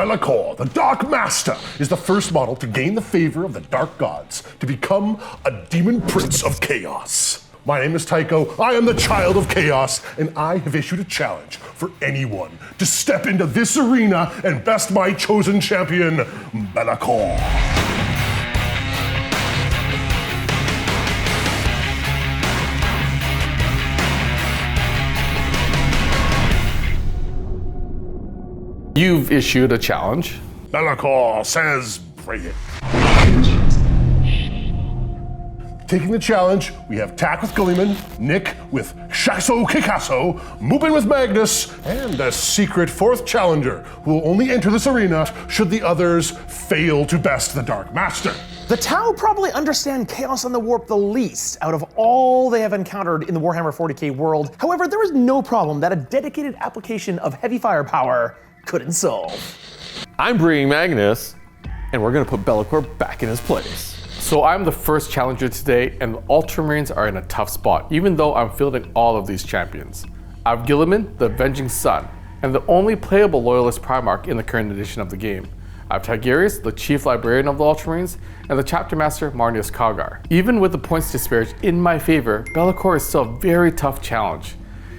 Belcor, the Dark Master, is the first model to gain the favor of the Dark Gods to become a Demon Prince of Chaos. My name is Tycho, I am the Child of Chaos, and I have issued a challenge for anyone to step into this arena and best my chosen champion, Belcor. You've issued a challenge. Belcor says, bring it. Taking the challenge, we have Tak with Gilliman, Nick with Shasso Kikasso, Mubin with Magnus, and a secret fourth challenger who will only enter this arena should the others fail to best the Dark Master. The Tau probably understand Chaos on the Warp the least out of all they have encountered in the Warhammer 40k world. However, there is no problem that a dedicated application of heavy firepower couldn't solve. I'm bringing Magnus, and we're gonna put Belcor back in his place. So I'm the first challenger today, and the Ultramarines are in a tough spot, even though I'm fielding all of these champions. I have Gilliman, the Avenging Sun, and the only playable Loyalist Primarch in the current edition of the game. I have Tigerius, the Chief Librarian of the Ultramarines, and the Chapter Master, Magnus. Even with the points disparage in my favor, Belcor is still a very tough challenge.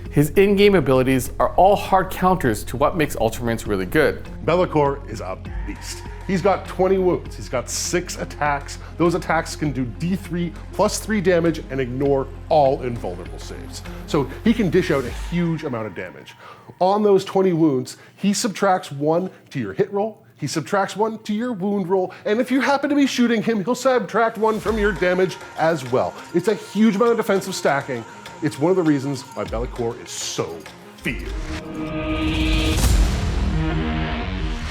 His in-game abilities are all hard counters to what makes Ultramarines really good. Belcor is a beast. He's got 20 wounds, he's got 6 attacks. Those attacks can do D3 plus 3 damage and ignore all invulnerable saves. So he can dish out a huge amount of damage. On those 20 wounds, he subtracts 1 to your hit roll, he subtracts 1 to your wound roll, and if you happen to be shooting him, he'll subtract 1 from your damage as well. It's a huge amount of defensive stacking. It's one of the reasons why Belcor is so feared.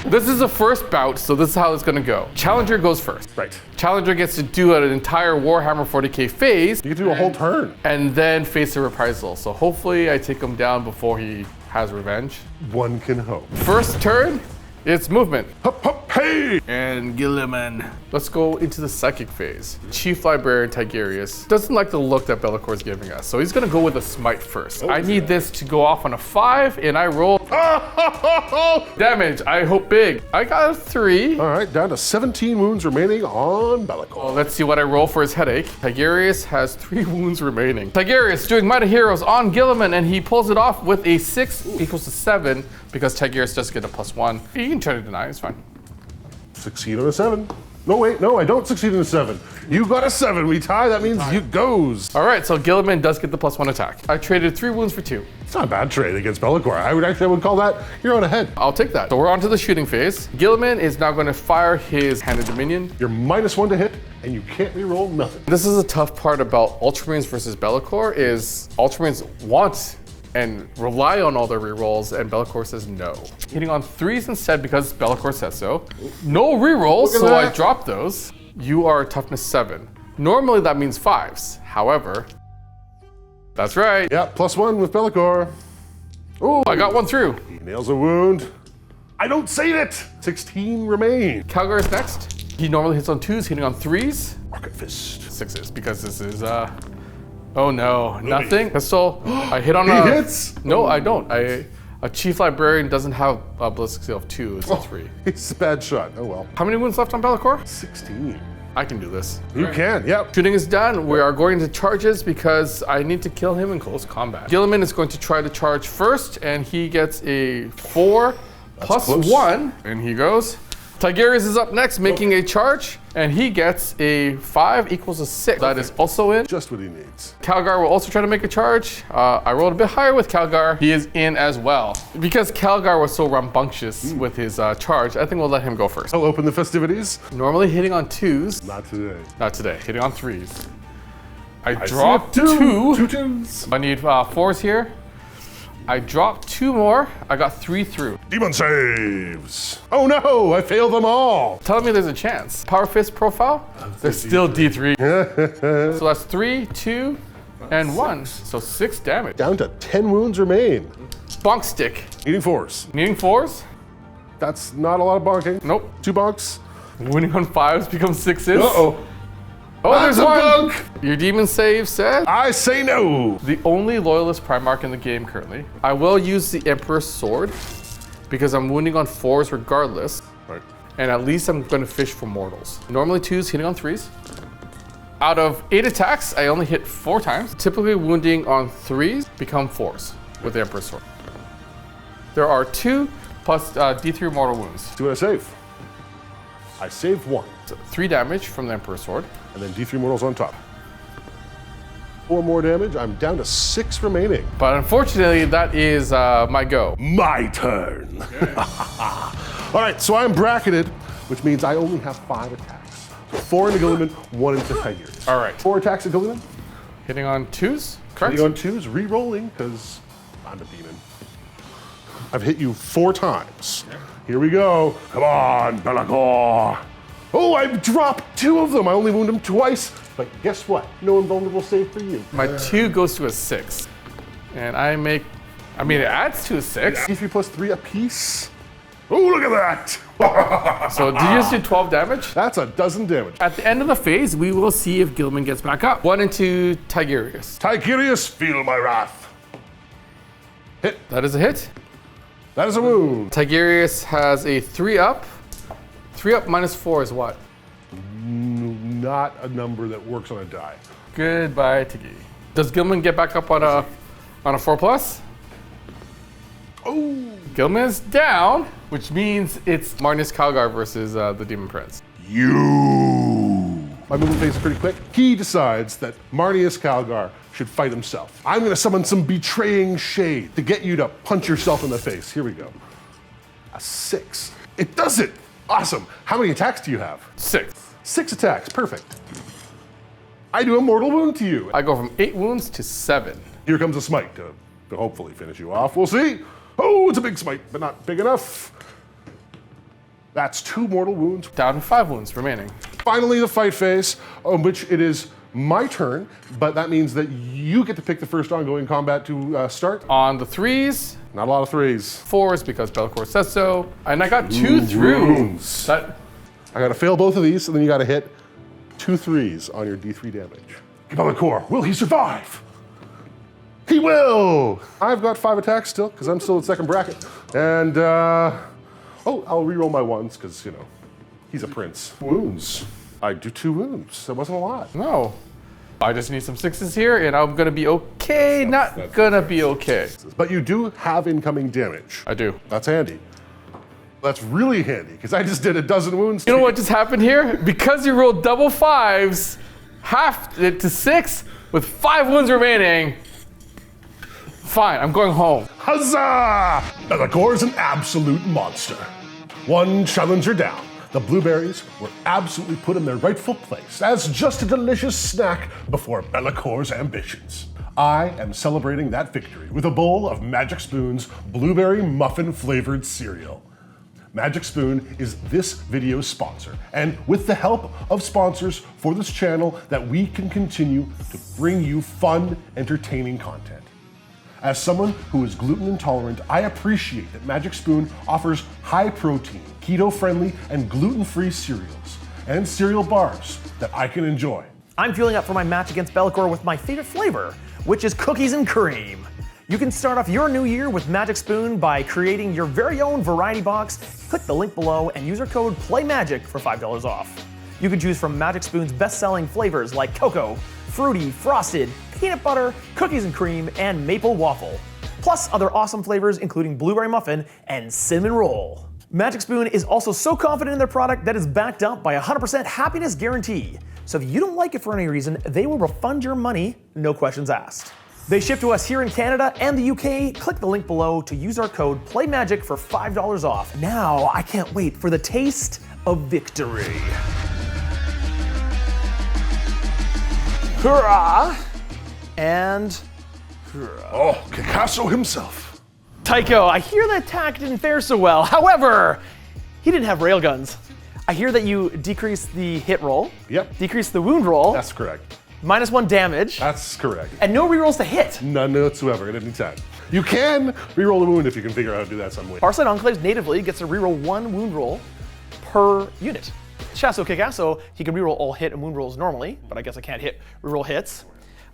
This is the first bout, so this is how it's gonna go. Challenger goes first. Right. Challenger gets to do an entire Warhammer 40k phase. You can do a whole turn. And then face a reprisal. So hopefully I take him down before he has revenge. One can hope. First turn, it's movement. Hup, hup, hey! And Gilliman. Let's go into the psychic phase. Chief Librarian Tigerius doesn't like the look that Belcor is giving us, so he's gonna go with a smite first. I need this to go off on a 5, and I roll damage. I hope big. I got a 3. All right, down to 17 wounds remaining on Belcor. Well, let's see what I roll for his headache. Tigerius has 3 wounds remaining. Tigerius doing Mighty Heroes on Gilliman, and he pulls it off with a 6 equals to 7 because Tigerius does get a +1. You can try to deny, it's fine. Succeed on a 7. No, wait, no, I don't succeed on a 7. You got a 7, we tie, that means you goes. All right, so Gilliman does get the +1 attack. I traded 3 wounds for 2. It's not a bad trade against Belcor. I would call that, you're on ahead. I'll take that. So we're on to the shooting phase. Gilliman is now going to fire his Hand of Dominion. You're -1 to hit, and you can't reroll nothing. This is a tough part about Ultramarines versus Belcor is Ultramarines want and rely on all their rerolls, and Belcor says no. Hitting on 3s instead because Belcor says so. No rerolls, so I drop those. You are toughness 7. Normally that means 5s. However, that's right. Yeah, +1 with Belcor. Ooh, I got 1 through. He nails a wound. I don't save it. 16 remain. Calgar is next. He normally hits on 2s, hitting on 3s. Rocket fist. 6s, because this is, oh no, nothing. Pistol. I hit on He a... hits? No, I don't. A Chief Librarian doesn't have a ballistic skill of 2, it's a 3. It's a bad shot, oh well. How many wounds left on Belcor? 16. I can do this. You can, yep. Shooting is done. We are going to charges because I need to kill him in close combat. Gilliman is going to try to charge first, and he gets a 4 plus close. 1, and he goes. Tigerius is up next, making a charge, and he gets a 5 equals a 6. That is also in. Just what he needs. Calgar will also try to make a charge. I rolled a bit higher with Calgar. He is in as well. Because Calgar was so rambunctious with his charge, I think we'll let him go first. I'll open the festivities. Normally hitting on 2s. Not today. Not today, hitting on 3s. I see dropped a 2. 2. 2 twos. I need 4s here. I dropped 2 more. I got 3 through. Demon saves. Oh no, I failed them all. Telling me there's a chance. Power Fist profile, they're still D3. So that's 3, 2, and 1. So 6 damage. Down to 10 wounds remain. Bonk stick. Needing 4s. Needing 4s? That's not a lot of bonking. Nope. 2 bonks. Winning on 5s becomes 6s. Uh-oh. Oh, That's there's a 1. bunk. Your demon save said? I say no. The only Loyalist Primarch in the game currently. I will use the Emperor's Sword because I'm wounding on 4s regardless. Right. And at least I'm gonna fish for mortals. Normally 2s hitting on 3s. Out of 8 attacks, I only hit 4 times. Typically wounding on 3s become 4s with the Emperor's Sword. There are 2 plus D3 mortal wounds. See what I save? I saved 1. So 3 damage from the Emperor's Sword. And then D3 mortals on top. 4 more damage. I'm down to 6 remaining. But unfortunately, that is my go. My turn. All right, so I'm bracketed, which means I only have 5 attacks. 4 into Gilliman, 1 into Tigers. All right. 4 attacks at Gilliman. Hitting on 2s, correct? Hitting on 2s, re-rolling, because I'm a demon. I've hit you 4 times. Here we go. Come on, Belcor. Oh, I've dropped 2 of them. I only wound him twice, but guess what? No invulnerable save for you. My 2 goes to a 6. And it adds to a 6. D3 plus 3 apiece. Oh, look at that. So do you just do 12 damage? That's a dozen damage. At the end of the phase, we will see if Gilman gets back up. 1 into Tigurius. Tigurius, feel my wrath. Hit. That is a hit. That is a wound. Tigurius has a 3 up. 3 up minus 4 is what? Not a number that works on a die. Goodbye, Tigi. Does Gilman get back up on a 4+? Oh. Gilman is down, which means it's Magnus Calgar versus the Demon Prince. My movement phase is pretty quick. He decides that Marnius Calgar should fight himself. I'm gonna summon some betraying shade to get you to punch yourself in the face. Here we go. A 6. It does it. Awesome. How many attacks do you have? 6. 6 attacks. Perfect. I do a mortal wound to you. I go from 8 wounds to 7. Here comes a smite to hopefully finish you off. We'll see. Oh, it's a big smite, but not big enough. That's 2 mortal wounds. Down to 5 wounds remaining. Finally, the fight phase, on which it is my turn, but that means that you get to pick the first ongoing combat to start. On the 3s, Not a lot of 3s. 4s because Belcor says so, and I got 2 through. Wounds. That, I gotta fail both of these, and then you gotta hit 2 3s on your D3 damage. Belcor, will he survive? He will! I've got 5 attacks still, because I'm still in second bracket. And, I'll reroll my 1s, because, he's a prince. Wounds. I do 2 wounds. That wasn't a lot. no. I just need some 6s here, and I'm gonna be okay, not gonna be okay. But you do have incoming damage. I do. That's handy. That's really handy, because I just did a dozen wounds. You know what just happened here? Because you rolled double 5s, half it to 6 with 5 wounds remaining. Fine, I'm going home. Huzzah! Belcor is an absolute monster. 1 challenger down. The blueberries were absolutely put in their rightful place as just a delicious snack before Belcor's ambitions. I am celebrating that victory with a bowl of Magic Spoon's blueberry muffin flavored cereal. Magic Spoon is this video's sponsor, and with the help of sponsors for this channel, that we can continue to bring you fun, entertaining content. As someone who is gluten intolerant, I appreciate that Magic Spoon offers high protein, keto friendly, and gluten-free cereals and cereal bars that I can enjoy. I'm fueling up for my match against Belcor with my favorite flavor, which is cookies and cream. You can start off your new year with Magic Spoon by creating your very own variety box. Click the link below and use our code PLAYMAGIC for $5 off. You can choose from Magic Spoon's best-selling flavors like cocoa, fruity, frosted, peanut butter, cookies and cream, and maple waffle. Plus other awesome flavors including blueberry muffin and cinnamon roll. Magic Spoon is also so confident in their product that it's backed up by a 100% happiness guarantee. So if you don't like it for any reason, they will refund your money, no questions asked. They ship to us here in Canada and the UK. Click the link below to use our code PLAYMAGIC for $5 off. Now I can't wait for the taste of victory. Hurrah! And hurrah. Oh, Picasso himself. Tycho, I hear the attack didn't fare so well. However, he didn't have railguns. I hear that you decreased the hit roll. Yep. Decreased the wound roll. That's correct. -1 damage. That's correct. And no rerolls to hit. None whatsoever at any time. You can reroll a wound if you can figure out how to do that some way. Farsight Enclaves natively gets to reroll 1 wound roll per unit. Chasso Kikasso, he can reroll all hit and wound rolls normally, but I guess I can't reroll hits.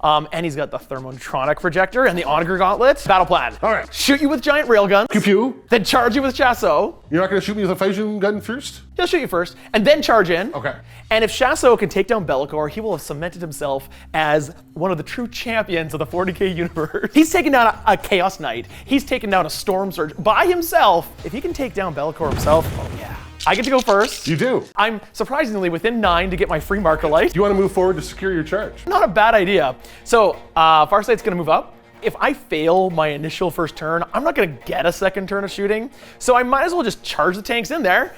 And he's got the thermotronic projector and the Onager gauntlet. Battle plan. All right. Shoot you with giant railguns. Pew pew. Then charge you with Chasso. You're not going to shoot me with a fusion gun first? He'll shoot you first, and then charge in. Okay. And if Chasso can take down Belcor, he will have cemented himself as one of the true champions of the 40k universe. He's taken down a Chaos Knight. He's taken down a Storm Surge by himself. If he can take down Belcor himself, oh yeah. I get to go first. You do. I'm surprisingly within 9 to get my free marker light. You want to move forward to secure your charge? Not a bad idea. So Farsight's gonna move up. If I fail my initial first turn, I'm not gonna get a second turn of shooting. So I might as well just charge the tanks in there.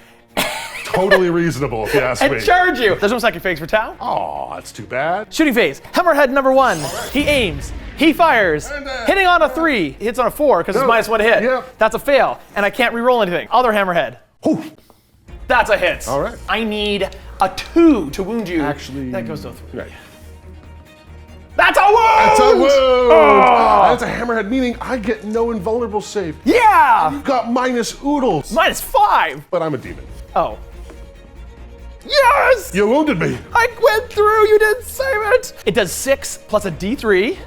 Totally reasonable, if you ask me. And charge you. There's no second phase for Tau. Oh, that's too bad. Shooting phase. Hammerhead number 1. He aims. He fires. Hitting on a 3. Hits on a 4 because it's -1 to hit. Yep. That's a fail. And I can't re-roll anything. Other Hammerhead. Whew. That's a hit. All right. I need a 2 to wound you. Actually, that goes to a 3. Right. That's a wound! That's a wound! Oh. That's a hammerhead, meaning I get no invulnerable save. Yeah! You've got minus oodles. -5. But I'm a demon. Oh. Yes! You wounded me. I went through, you didn't save it! It does 6 plus a D3.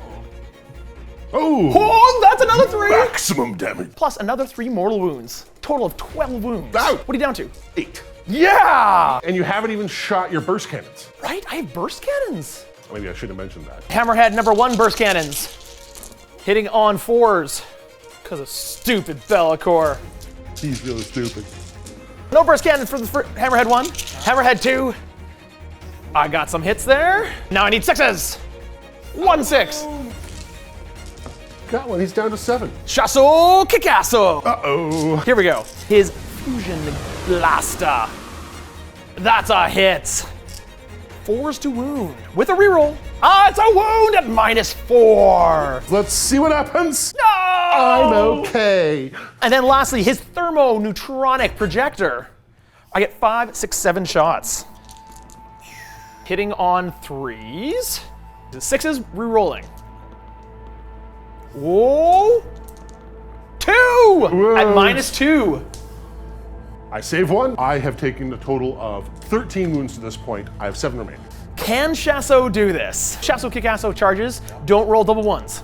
Oh! Oh, that's another 3! Maximum damage. Plus another 3 mortal wounds. Total of 12 wounds. Ow. What are you down to? 8. Yeah! And you haven't even shot your burst cannons. Right, I have burst cannons. Maybe I should have mentioned that. Hammerhead number 1 burst cannons. Hitting on 4s. Because of stupid Belcor. He's really stupid. No burst cannons for the Hammerhead 1. Hammerhead 2. I got some hits there. Now I need 6s. 1 6. Got one. He's down to 7. Chasso Kikasso. Uh-oh. Here we go. His Fusion Blaster. That's a hit. 4s to wound with a reroll. Ah, it's a wound at -4. Let's see what happens. No! I'm okay. And then lastly, his thermoneutronic projector. I get 5, 6, 7 shots. Hitting on 3s. 6s, re-rolling. Whoa! 2! Whoa. At -2. I save 1. I have taken a total of 13 wounds to this point. I have 7 remaining. Can Chasso do this? Chasso Kikasso charges, don't roll double 1s.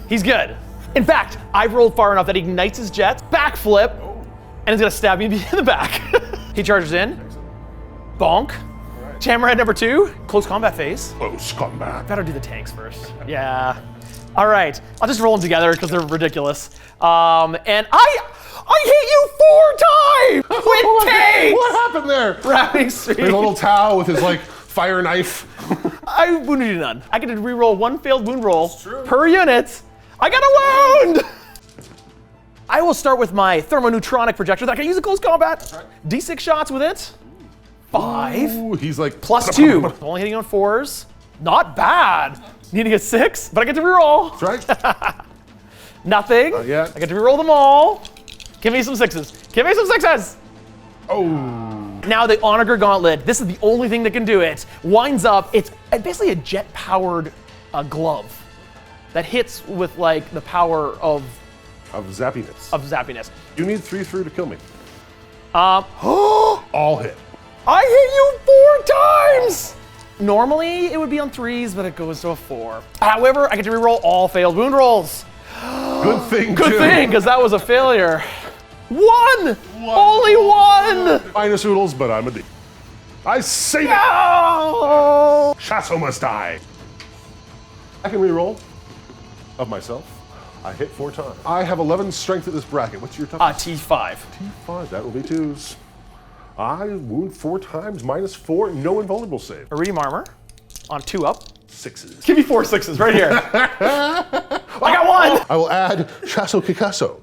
He's good. In fact, I've rolled far enough that he ignites his jets, backflip, and he's gonna stab me in the back. He charges in, bonk. Hammerhead number 2, close combat phase. Close combat. Better do the tanks first. Yeah. All right, I'll just roll them together because they're ridiculous. And I hit you 4 times with tanks! What happened there? Rapping speed. There's a little Tau with his fire knife. I wounded you none. I get to re-roll 1 failed wound roll per unit. I got a wound! I will start with my thermoneutronic projector that I can use in close combat. D6 shots with it. 5. Ooh, he's like +2. Only hitting on 4s. Not bad. Needing a 6, but I get to re-roll. That's right. Nothing. yet. I get to re-roll them all. Give me some 6s. Give me some 6s. Oh. Now the Onager gauntlet. This is the only thing that can do it. Winds up. It's basically a jet-powered glove that hits with the power of zappiness. You need 3 through to kill me. Oh! All hit. I hit you 4 times! Normally it would be on 3s, but it goes to a 4. However, I get to re-roll all failed wound rolls. Good thing, Good too. thing, because that was a failure. 1! Only 1! Minus oodles, but I'm a D. I save it! No! Chasso must die. I can re-roll of myself. I hit 4 times. I have 11 strength at this bracket. What's your toughness? T5. T5, that will be 2s. I wound 4 times, -4, no invulnerable save. Iridium armor on 2 up. 6s. Give me 4 6s right here. I got 1! I will add Chasso Kikasso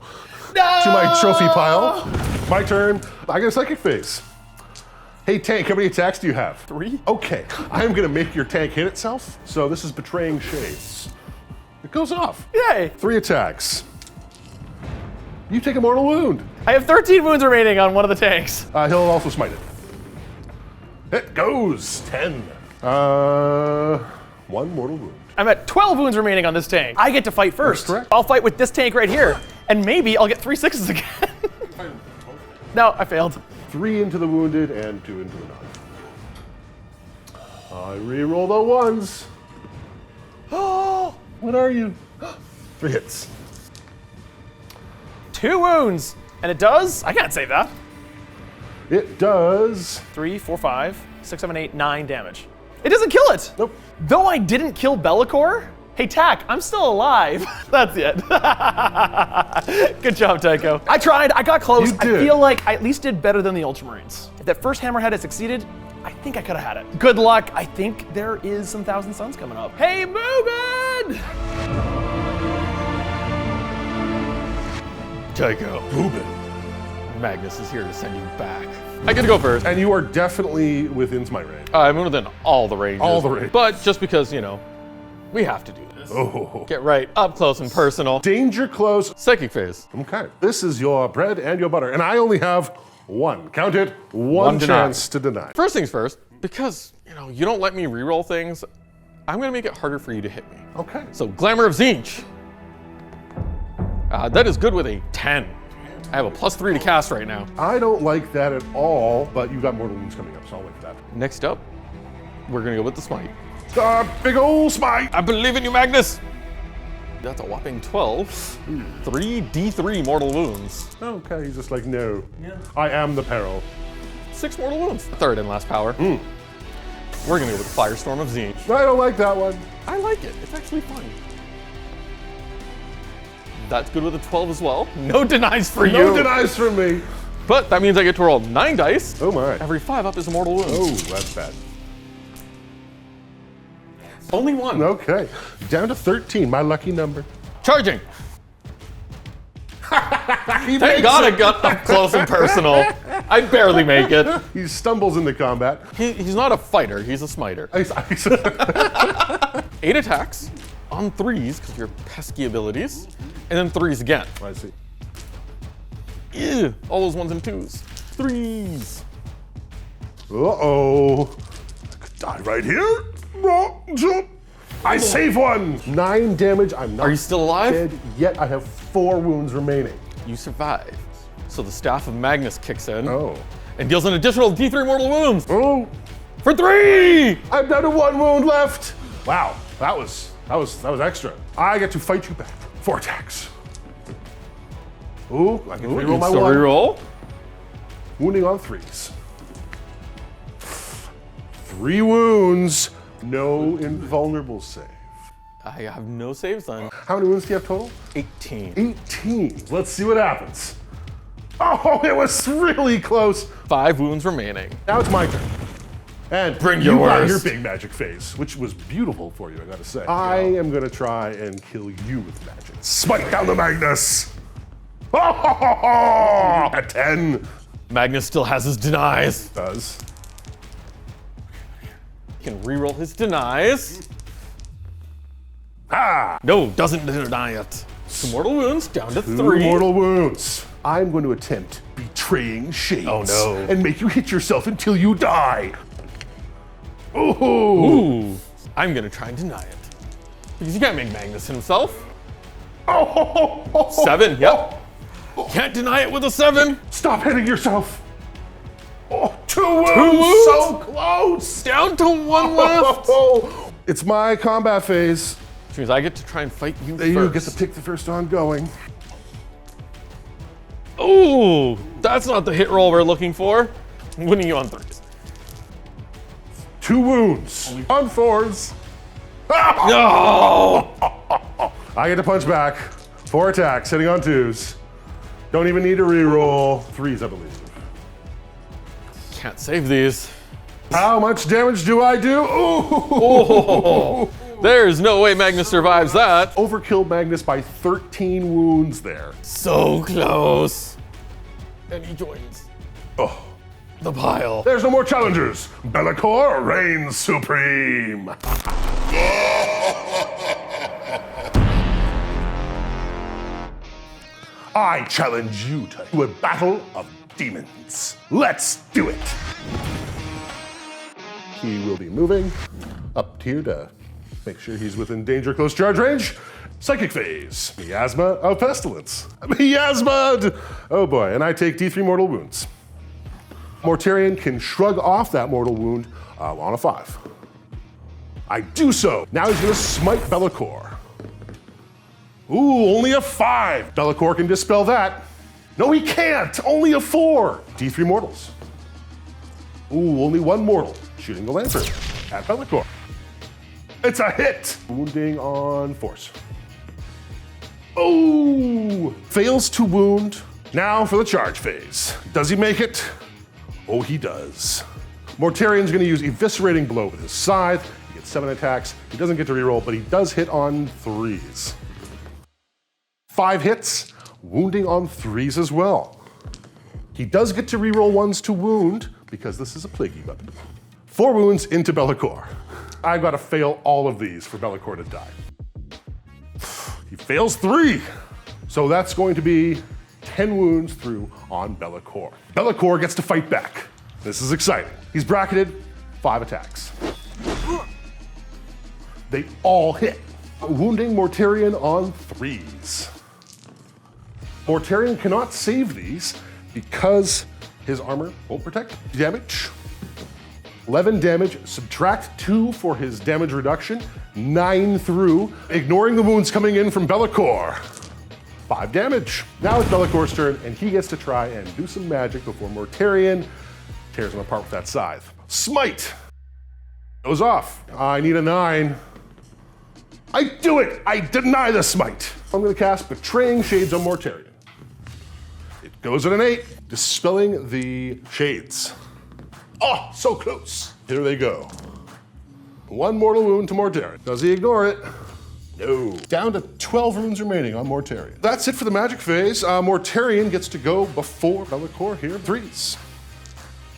to my trophy pile. My turn. I get a psychic phase. Hey tank, how many attacks do you have? 3. Okay, I am gonna make your tank hit itself. So this is Betraying Shades. It goes off. Yay! 3 attacks. You take a mortal wound. I have 13 wounds remaining on one of the tanks. He'll also smite it. It goes 10. 1 mortal wound. I'm at 12 wounds remaining on this tank. I get to fight first. That's correct. I'll fight with this tank right here, and maybe I'll get 3 6s again. No, I failed. 3 into the wounded and 2 into the non. I re-roll the 1s. What are you? 3 hits. 2 wounds. And it does? I can't save that. It does. 3, 4, 5, 6, 7, 8, 9 damage. It doesn't kill it. Nope. Though I didn't kill Belcor, hey, Tack, I'm still alive. That's it. Good job, Tycho. I tried, I got close. You I did. feel like I at least did better than the Ultramarines. If that first Hammerhead had succeeded, I think I could have had it. Good luck. I think there is some Thousand Suns coming up. Hey, Mugen! Tycho. Ruben. Magnus is here to send you back. I get to go first. And you are definitely within my range. I'm within all the ranges. All the ranges. But just because, you know, we have to do this. Oh. Get right up close and personal. Danger close. Psychic phase. Okay. This is your bread and your butter. And I only have one. Count it. One deny. chance to deny. First things first, because, you know, you don't let me reroll things, I'm gonna make it harder for you to hit me. Okay. So, Glamour of Tzeentch. That is good with a 10. I have a +3 to cast right now. I don't like that at all, but you got Mortal Wounds coming up, so I'll wait for that. Next up, we're gonna go with the Smite. Big ol' smite. I believe in you, Magnus! That's a whopping 12. 3d3 mortal wounds. Okay, he's just like, no. Yeah. I am the peril. 6 mortal wounds. Third and last power. We're gonna go with the Firestorm of Tzeentch. I don't like that one. I like it. It's actually fun. That's good with a 12 as well. No denies for you. No denies from me. But that means I get to roll 9 dice. Oh my. Every 5 up is a mortal wound. Oh, that's bad. Only 1. Okay. Down to 13, my lucky number. Charging. Thank God I got up close and personal. I barely make it. He stumbles into combat. He's not a fighter, he's a smiter. 8 attacks on 3s, because of your pesky abilities, and then 3s again. I see. Ew, all those 1s and 2s. 3s. Uh-oh. I could die right here. I save one. 9 damage. I'm not Are you still alive? dead yet. I have 4 wounds remaining. You survive. So the Staff of Magnus kicks in Oh. and deals an additional D3 mortal wounds Oh. for 3! I'm down to 1 wound left. Wow. That was extra. I get to fight you back. 4 attacks. Ooh, I can reroll my So 1. reroll. Wounding on 3s. 3 wounds. No invulnerable save. I have no saves then. How many wounds do you have total? 18. 18. Let's see what happens. Oh, it was really close. 5 wounds remaining. Now it's my turn. And Bring you your got worst. your big magic phase, which was beautiful for you, I gotta say. I am gonna try and kill you with magic. Smite down the Magnus. Oh, a 10. Magnus still has his denies. Does. He can reroll his denies. Ah, No, doesn't deny it. 2 mortal wounds, down to 3. 2 mortal wounds. I'm going to attempt betraying shades. Oh, no. And make you hit yourself until you die. Ooh. Ooh, I'm gonna try and deny it. Because you can't make Magnus himself. Oh. 7, yep. Can't deny it with a 7. Stop hitting yourself. Oh, 2 wounds. 2 wounds? So close. Down to 1 left. Oh. It's my combat phase. Which means I get to try and fight you You first. get to pick the first ongoing. Ooh, that's not the hit roll we're looking for. Winning you on 3s. 2 wounds. On 4s. No! I get to punch back. 4 attacks, hitting on 2s. Don't even need to reroll. 3s, I believe. Can't save these. How much damage do I do? Ooh. Oh, there's no way Magnus survives that. Overkilled Magnus by 13 wounds there. So close. And he joins Oh. the pile. There's no more challengers. Belcor reigns supreme. I challenge you to a battle of demons. Let's do it. He will be moving up here to make sure he's within danger close charge range. Psychic phase. Miasma of pestilence. Miasma! Oh boy, and I take D3 mortal wounds. Mortarion can shrug off that mortal wound on a 5. I do so. Now he's gonna smite Belcor. Ooh, only a 5. Belcor can dispel that. No, he can't. Only a 4. D3 mortals. Ooh, only 1 mortal. Shooting the lantern at Belcor. It's a hit. Wounding on force. Oh, fails to wound. Now for the charge phase. Does he make it? Oh, he does. Mortarion's gonna use Eviscerating Blow with his scythe. He gets 7 attacks. He doesn't get to reroll, but he does hit on 3s. 5 hits, wounding on 3s as well. He does get to reroll 1s to wound because this is a plaguey weapon. 4 wounds into Belcor. I've got to fail all of these for Belcor to die. He fails 3. So that's going to be 10 wounds through on Belcor. Belcor gets to fight back. This is exciting. He's bracketed, 5 attacks. They all hit, wounding Mortarion on 3s. Mortarion cannot save these because his armor won't protect damage. 11 damage, subtract 2 for his damage reduction, 9 through, ignoring the wounds coming in from Belcor. 5 damage. Now it's Belcor's turn, and he gets to try and do some magic before Mortarion tears him apart with that scythe. Smite goes off. I need a 9. I do it! I deny the smite. I'm gonna cast Betraying Shades on Mortarion. It goes at an 8, dispelling the shades. Oh, so close. Here they go. 1 mortal wound to Mortarion. Does he ignore it? No. Down to 12 runes remaining on Mortarion. That's it for the magic phase. Mortarion gets to go before Belcor here. 3s.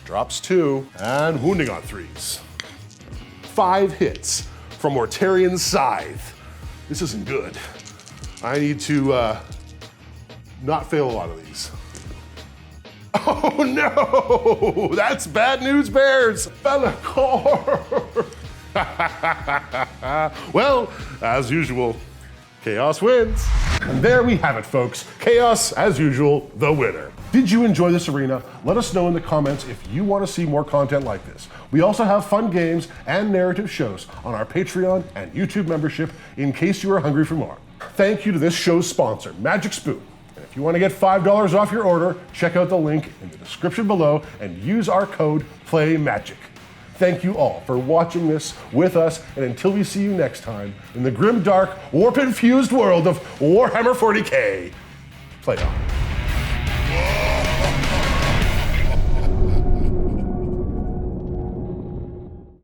Drops 2, and wounding on 3s. 5 hits from Mortarion's scythe. This isn't good. I need to not fail a lot of these. Oh no! That's bad news, bears! Belcor! Well, as usual, Chaos wins. And there we have it, folks. Chaos, as usual, the winner. Did you enjoy this arena? Let us know in the comments if you want to see more content like this. We also have fun games and narrative shows on our Patreon and YouTube membership in case you are hungry for more. Thank you to this show's sponsor, Magic Spoon. And if you want to get $5 off your order, check out the link in the description below and use our code PLAYMAGIC. Thank you all for watching this with us, and until we see you next time in the grim, dark, warp-infused world of Warhammer 40k, play on.